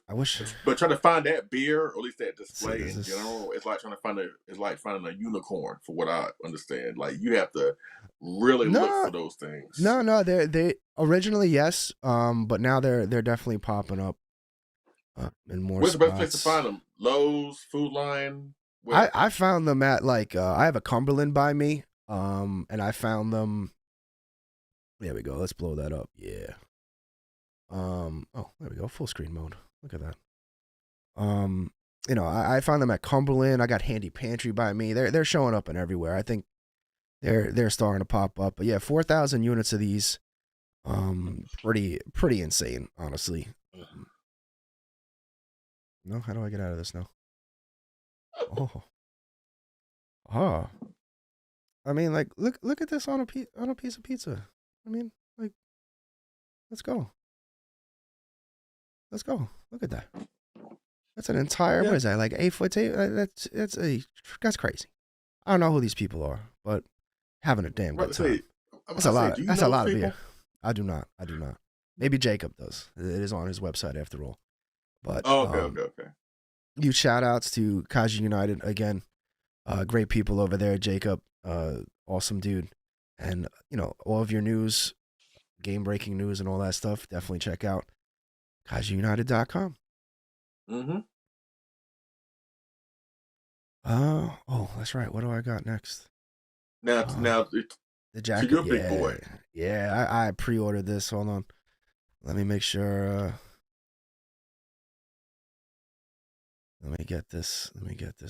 I wish. But trying to find that beer, or at least that display in general, it's like finding a unicorn, for what I understand. Like, you have to really look for those things. No, they originally, yes, but now they're definitely popping up in more. Where's the best place to find them? Lowe's, Food Lion. I found them at I have a Cumberland by me, and I found them. There we go. Let's blow that up. Yeah. Oh, there we go. Full screen mode. Look at that. I found them at Cumberland. I got Handy Pantry by me. They're showing up in everywhere. I think they're starting to pop up. But yeah, 4,000 units of these. Pretty insane, honestly. No, how do I get out of this now? Oh. I mean, like, look at this on a piece of pizza. I mean, like, let's go. Look at that. That's an entire, what is that, like 8-foot table? That's crazy. I don't know who these people are, but having a damn good time. That's a lot of beer. I do not. Maybe Jacob does. It is on his website after all. But Oh, okay. huge shout outs to Kaiju United again. Great people over there, Jacob. Awesome dude. And all of your news, game breaking news, and all that stuff. Definitely check out KaijuUnited.com. Mm-hmm. Oh, that's right. What do I got next? Now, the jacket. So you're a big boy. Yeah, I pre-ordered this. Hold on. Let me make sure. Let me get this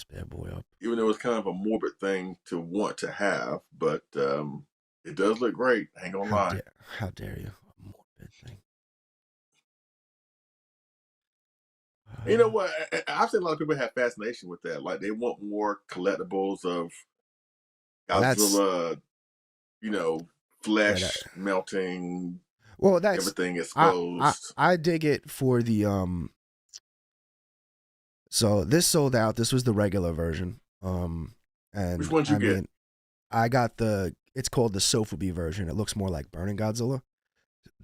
bad boy up. Even though it's kind of a morbid thing to want to have, but it does look great. I ain't gonna lie. How dare you? A morbid thing. You know what? I've seen a lot of people have fascination with that. Like they want more collectibles of Godzilla, flesh melting. Well, that's everything exposed. I dig it for the So this sold out. This was the regular version. And which one did you get? I got it's called the Sofubi version. It looks more like Burning Godzilla.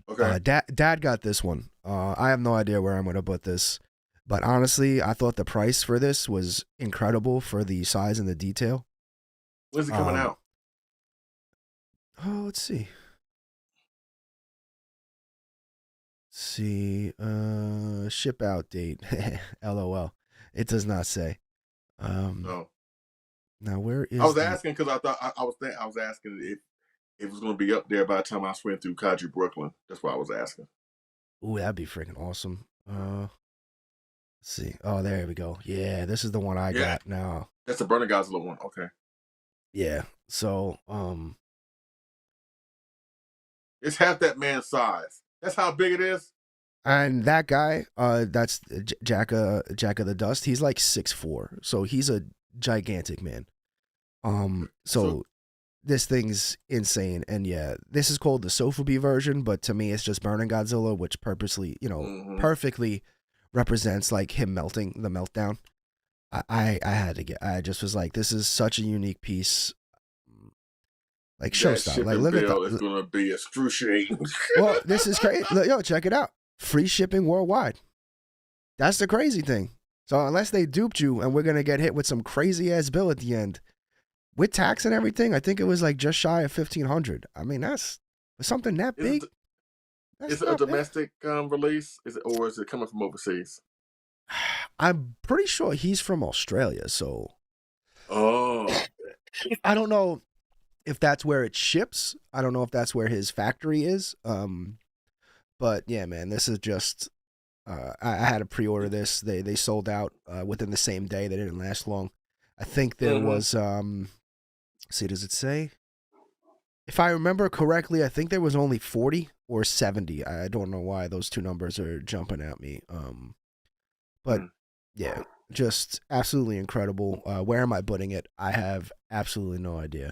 Okay. Dad got this one. I have no idea where I'm gonna put this, but honestly, I thought the price for this was incredible for the size and the detail. When's it coming out? Oh, let's see. Ship out date. LOL. It does not say. No. Now where is? I was asking because I thought I was asking if it was going to be up there by the time I swim through Kaiju Brooklyn. That's why I was asking. Ooh, that'd be freaking awesome. Let's see. Oh, there we go. Yeah, this is the one I got now. That's the Burning Godzilla one. Okay. Yeah. So, it's half that man's size. That's how big it is. And that guy, that's Jack of the Dust. He's like 6'4", so he's a gigantic man. So this thing's insane, and yeah, this is called the Sofubi version, but to me, it's just Burning Godzilla, which purposely, perfectly represents like him melting, the meltdown. I had to get. I just was like, this is such a unique piece. Like show style. Like look at that. It's gonna be excruciating. Well, this is crazy. Yo, check it out. Free shipping worldwide. That's the crazy thing. So unless they duped you and we're going to get hit with some crazy ass bill at the end with tax and everything, I think it was like just shy of $1,500. I mean, that's something that big. Is it a domestic release? Or is it coming from overseas? I'm pretty sure he's from Australia. So, I don't know if that's where it ships. I don't know if that's where his factory is. But yeah, man, this is just. I had to pre-order this. They sold out within the same day. They didn't last long. I think there was. See, does it say? If I remember correctly, I think there was only 40 or 70. I don't know why those two numbers are jumping at me. But yeah, just absolutely incredible. Where am I putting it? I have absolutely no idea.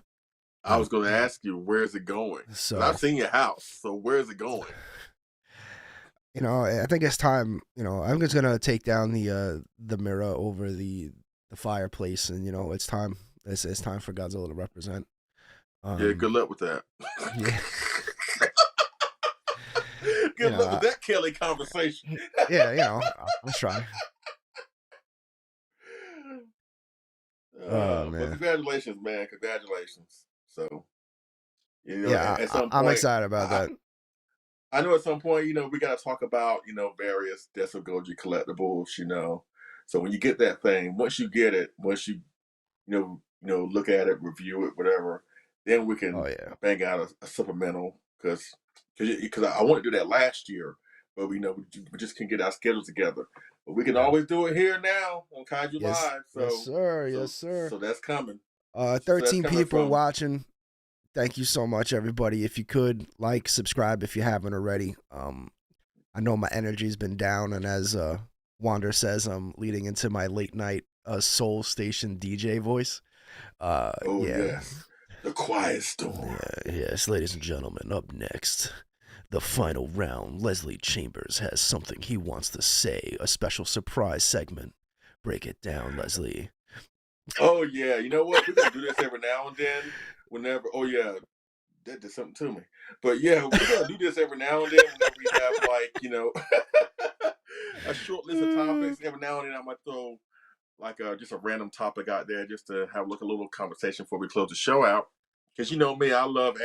I was going to ask you, where is it going? So I've seen your house. So where is it going? I think it's time. I'm just gonna take down the mirror over the fireplace, and it's time. It's time for Godzilla to represent. Yeah, good luck with that. Yeah. Good luck with that Kelly conversation. Yeah, I'll try. Oh man! But congratulations, man! Congratulations. So, I'm excited about that. I know at some point, we got to talk about, various Deso Goji collectibles, So when you get that thing, once you get it, once you, look at it, review it, whatever, then we can bang out a supplemental because I wanted to do that last year, but we just can't get our schedules together. But we can always do it here now on Kaiju Live. So, yes, sir. So that's coming. 13 people watching. Thank you so much, everybody. If you could like, subscribe if you haven't already. I know my energy's been down, and as Wander says, I'm leading into my late night soul station DJ voice. Yes, the quiet storm. Yes, ladies and gentlemen. Up next, the final round. Leslie Chambers has something he wants to say. A special surprise segment. Break it down, Leslie. Oh yeah, you know what? We can do this every now and then. Whenever, that did something to me. But yeah, we're gonna do this every now and then whenever we have a short list of topics. Every now and then I might throw just a random topic out there just to have a little conversation before we close the show out. Because you know me, I love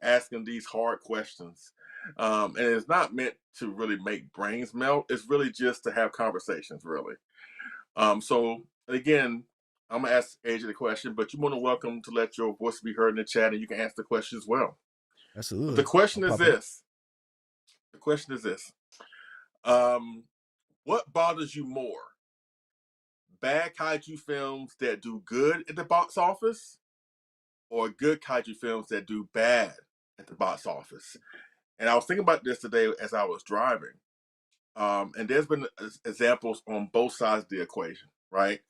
asking these hard questions. And it's not meant to really make brains melt. It's really just to have conversations, really. So again, I'm gonna ask AJ the question, but you're more than welcome to let your voice be heard in the chat, and you can answer the question as well. But the Absolutely. I'll question is pop in. this: the question is this: um, what bothers you more, bad kaiju films that do good at the box office, or good kaiju films that do bad at the box office? And I was thinking about this today as I was driving, and there's been examples on both sides of the equation, right?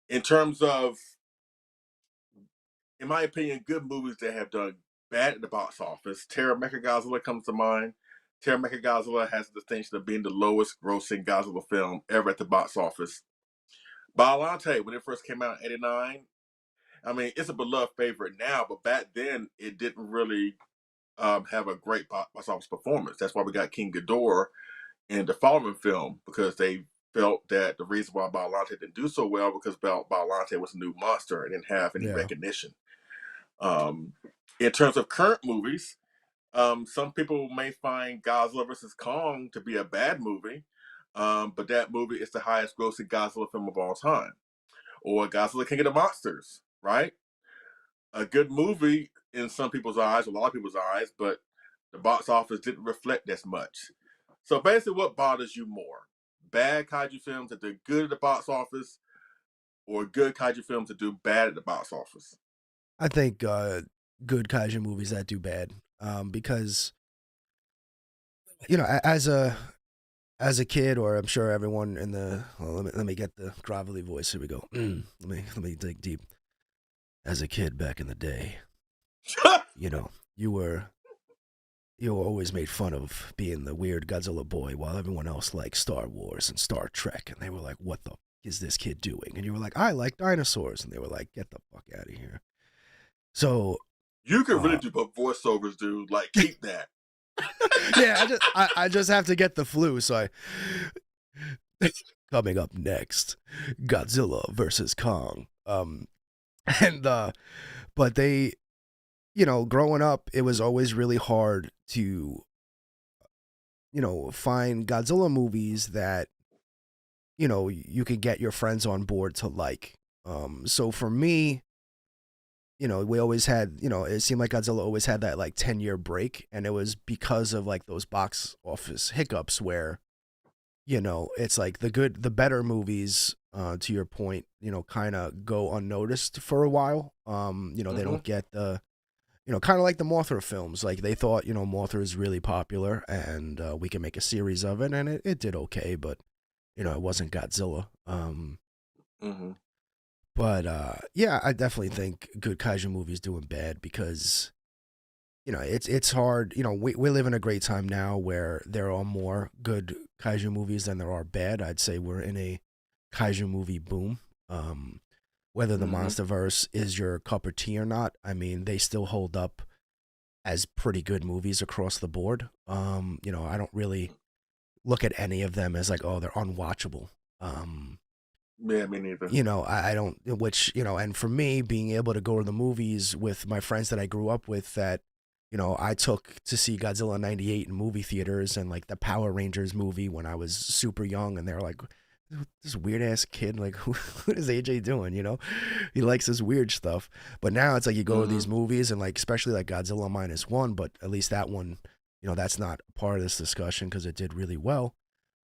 In terms of, in my opinion, good movies that have done bad at the box office. Terra MechaGodzilla comes to mind. Terra MechaGodzilla has the distinction of being the lowest grossing Godzilla film ever at the box office. Biollante, when it first came out in '89, I mean, it's a beloved favorite now, but back then it didn't really have a great box office performance. That's why we got King Ghidorah in the following film, because they felt that the reason why Biollante didn't do so well because Biollante was a new monster and didn't have any Yeah. recognition. Um, in terms of current movies, some people may find Godzilla vs. Kong to be a bad movie, but that movie is the highest grossing Godzilla film of all time. Or Godzilla King of the Monsters, right? A good movie in some people's eyes, a lot of people's eyes, but the box office didn't reflect as much. So basically, what bothers you more? Bad kaiju films that do good at the box office, or good kaiju films that do bad at the box office? I think good kaiju movies that do bad. Because as a kid, or I'm sure everyone in the let me get the gravelly voice. Here we go. Let me dig deep. As a kid back in the day, you know, you were always made fun of being the weird Godzilla boy, while everyone else liked Star Wars and Star Trek, and they were like, "What the is this kid doing?" And you were like, "I like dinosaurs," and they were like, "Get the fuck out of here." So, You can really uh, do voiceovers, dude. Like, keep that. yeah, I just have to get the flu. So coming up next, Godzilla versus Kong. And but they, growing up, it was always really hard to, find Godzilla movies that, you could get your friends on board to like. So for me, we always had, it seemed like Godzilla always had that like 10-year break, and it was because of like those box office hiccups where, it's like the better movies, to your point, kind of go unnoticed for a while. They Mm-hmm. don't get the, kind of like the Mothra films. Like they thought, Mothra is really popular, and we can make a series of it, and it did okay, but it wasn't Godzilla. Mm-hmm. But yeah, I definitely think good kaiju movies doing bad because it's hard. We live in a great time now where there are more good kaiju movies than there are bad. I'd say we're in a kaiju movie boom. Whether the Mm-hmm. MonsterVerse is your cup of tea or not, I mean, they still hold up as pretty good movies across the board. I don't really look at any of them as like, oh, they're unwatchable. Yeah, me neither. I don't, which, and for me, being able to go to the movies with my friends that I grew up with that, I took to see Godzilla 98 in movie theaters, and like the Power Rangers movie when I was super young, and they're like, this weird ass kid, like, what is AJ doing? He likes this weird stuff. But now it's like you go to Mm-hmm. these movies, and like, especially like Godzilla -1, but at least that one, that's not part of this discussion because it did really well.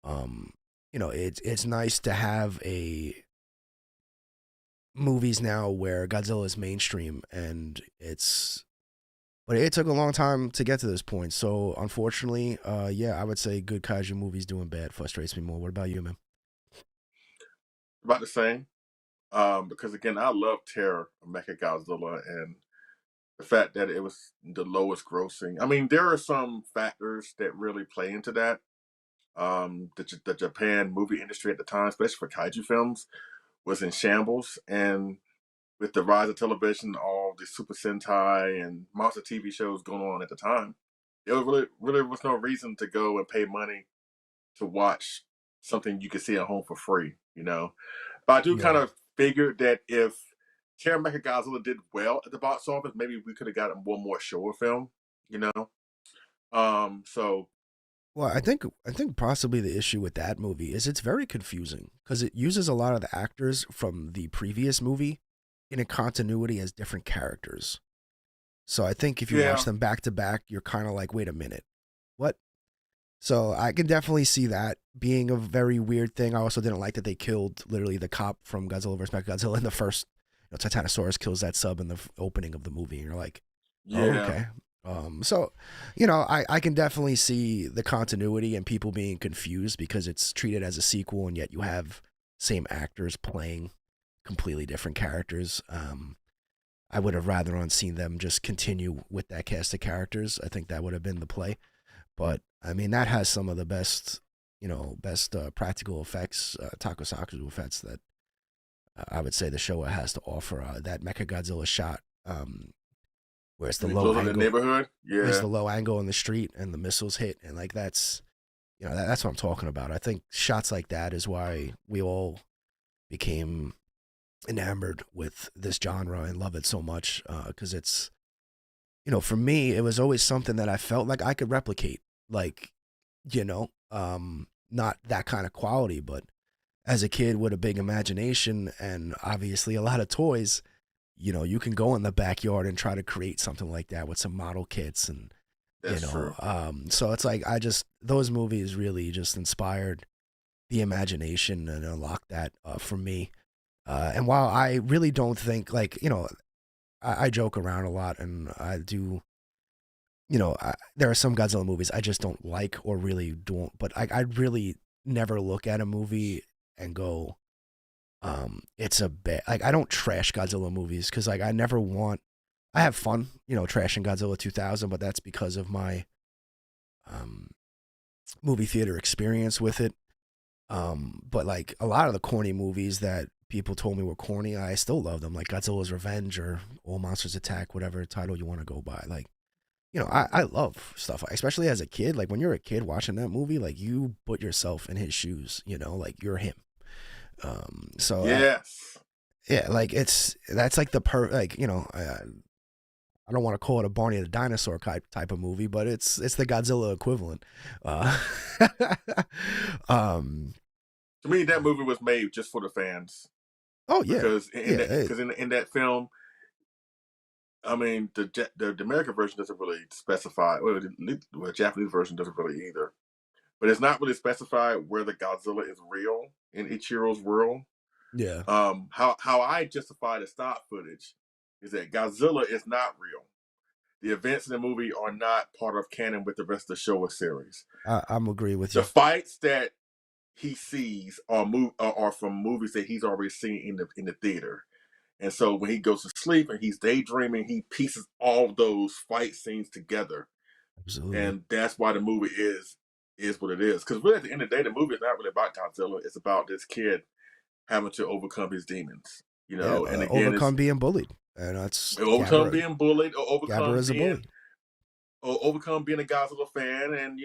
Um, it's nice to have a movies now where Godzilla is mainstream, and but it took a long time to get to this point. So unfortunately, yeah, I would say good kaiju movies doing bad frustrates me more. What about you, man? About the same. Because again, I love Terror of MechaGodzilla, and the fact that it was the lowest grossing. I mean, there are some factors that really play into that. The Japan movie industry at the time, especially for kaiju films, was in shambles, and with the rise of television, all the Super Sentai and monster TV shows going on at the time, there was really was no reason to go and pay money to watch something you could see at home for free, you know. But I do kind Yeah. of figure that if Terra MechaGodzilla did well at the box office, maybe we could have gotten one more Showa film, you know. So Well, I think possibly the issue with that movie is it's very confusing because it uses a lot of the actors from the previous movie in a continuity as different characters. So I think if you watch yeah, them back to back, you're kind of like, wait a minute, what? So I can definitely see that being a very weird thing. I also didn't like that they killed literally the cop from Godzilla vs. Mechagodzilla in the first. Titanosaurus kills that sub in the opening of the movie, and you're like, oh, yeah, okay. So, I can definitely see the continuity and people being confused because it's treated as a sequel, and yet you have same actors playing completely different characters. I would have rather on seen them just continue with that cast of characters. I think that would have been the play. But I mean, that has some of the best, best practical effects, takosaku effects that I would say the Showa has to offer. That Mechagodzilla shot, where it's the when he low blows up the angle, neighborhood, it's yeah, the low angle in the street, and the missiles hit, and like that's what I'm talking about. I think shots like that is why we all became enamored with this genre and love it so much. Because it's, for me, it was always something that I felt like I could replicate. Like, not that kind of quality, but as a kid with a big imagination and obviously a lot of toys, you can go in the backyard and try to create something like that with some model kits and that's true. so it's like those movies really just inspired the imagination and unlocked that for me. And while I really don't think like, I joke around a lot and I do, there are some Godzilla movies I just don't like or really don't, but I really never look at a movie and go, it's a bit like I don't trash Godzilla movies because like I never want. I have fun, trashing Godzilla 2000, but that's because of my um, movie theater experience with it. But like a lot of the corny movies that people told me were corny, I still love them, like Godzilla's Revenge or All Monsters Attack, whatever title you want to go by. Like, I love stuff, especially as a kid. Like when you're a kid watching that movie, like you put yourself in his shoes, like you're him. So Yes. yeah, like that's like the like I don't want to call it a Barney the Dinosaur type of movie, but it's the Godzilla equivalent. Uh, um, To me, that movie was made just for the fans oh yeah, because yeah, in that film, I mean, the American version doesn't really specify. Well, the Japanese version doesn't really either. But it's not really specified where the Godzilla is real in Ichiro's world. yeah, How I justify the stock footage is that Godzilla is not real. The events in the movie are not part of canon with the rest of the Showa series. I'm agree with The you. fights that he sees are from movies that he's already seen in the theater. And so when he goes to sleep and he's daydreaming, he pieces all those fight scenes together, Absolutely. and that's why the movie is what it is. Because really, at the end of the day, the movie is not really about Godzilla. It's about this kid having to overcome his demons. Yeah, And again, it's overcome being bullied, and that's overcome Gabra. being bullied, or Gabra is a bully. overcome being a Godzilla fan, and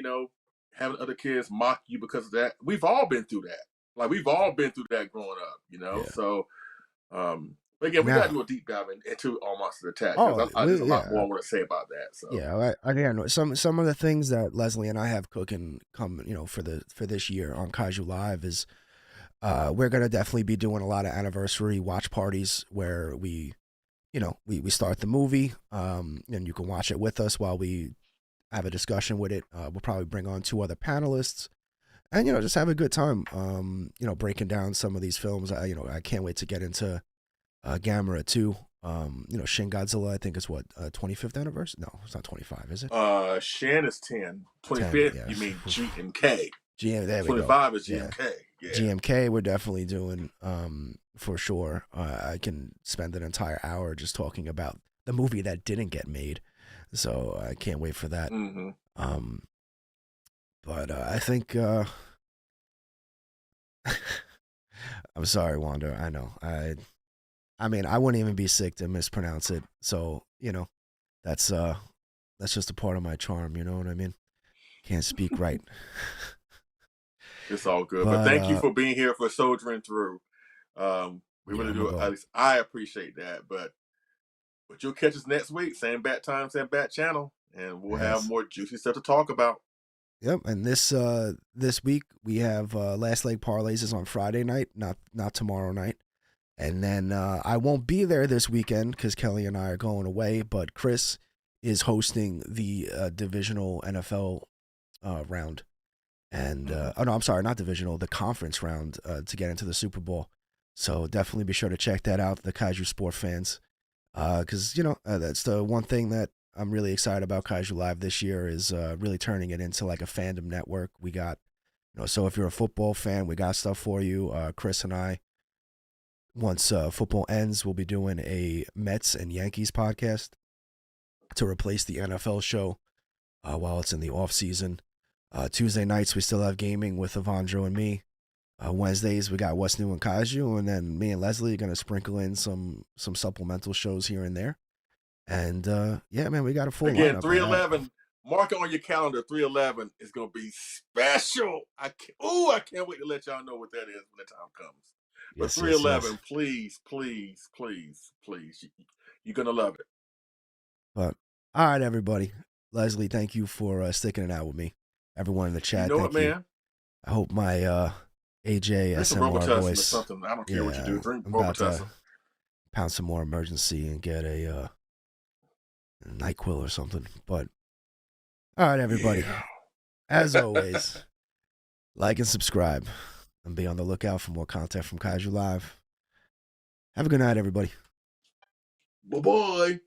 having other kids mock you because of that. We've all been through that. Like we've all been through that growing up. Yeah. So but again, we got to Now, do a deep dive into All Monsters Attack because oh, there's a lot more yeah, I want to say about that. So yeah. Again, some of the things that Leslie and I have cooking come, for this year on Kaiju Live is we're gonna definitely be doing a lot of anniversary watch parties where we start the movie, and you can watch it with us while we have a discussion with it. We'll probably bring on two other panelists, and just have a good time. Breaking down some of these films. I can't wait to get into Gamera too. Shin Godzilla. I think is what 25th anniversary. No, it's not 25, is it? Shan is 10. 10. 25th, Yeah. you mean G and K. There we go. 25 is Yeah. GMK. Yeah. GMK, we're definitely doing for sure. I can spend an entire hour just talking about the movie that didn't get made, so I can't wait for that. Mm-hmm. Um, but I think I'm sorry, Wanda. I know I mean, I wouldn't even be sick to mispronounce it. So, that's just a part of my charm, you know what I mean? Can't speak right. It's all good. But But thank you for being here, for soldiering through. We yeah, really I'm do. gonna At go. least I appreciate that. But you'll catch us next week, same bat time, same bat channel, and we'll have Yes. more juicy stuff to talk about. Yep. And this week we have last leg parlays is on Friday night, not tomorrow night. And then I won't be there this weekend because Kelly and I are going away. But Chris is hosting the divisional NFL round, and oh no, I'm sorry, not divisional, the conference round to get into the Super Bowl. So definitely be sure to check that out, the Kaiju Sport fans, because that's the one thing that I'm really excited about Kaiju Live this year is really turning it into like a fandom network. We got, so if you're a football fan, we got stuff for you. Chris and I, once football ends, we'll be doing a Mets and Yankees podcast to replace the NFL show while it's in the off season. Tuesday nights we still have gaming with Evandro and me. Wednesdays we got What's New in Kaiju, and then me and Leslie are gonna sprinkle in some supplemental shows here and there. And yeah, man, we got a full Again, lineup. 311. Mark it on your calendar. 311 is gonna be special. I can't wait to let y'all know what that is when the time comes. But Yes, 311, yes. please, please, please, please, you're gonna love it. But all right, everybody. Leslie, thank you for sticking it out with me. Everyone in the You chat, know thank it, you. man. I hope my AJ Drink some SMR Robitussin or voice. something. I don't care what you do. Drink I'm about to Robitussin. pound some more emergency and get a NyQuil or something. But all right, everybody. Yeah. As always, like and subscribe, and be on the lookout for more content from Kaiju Live. Have a good night, everybody. Bye-bye.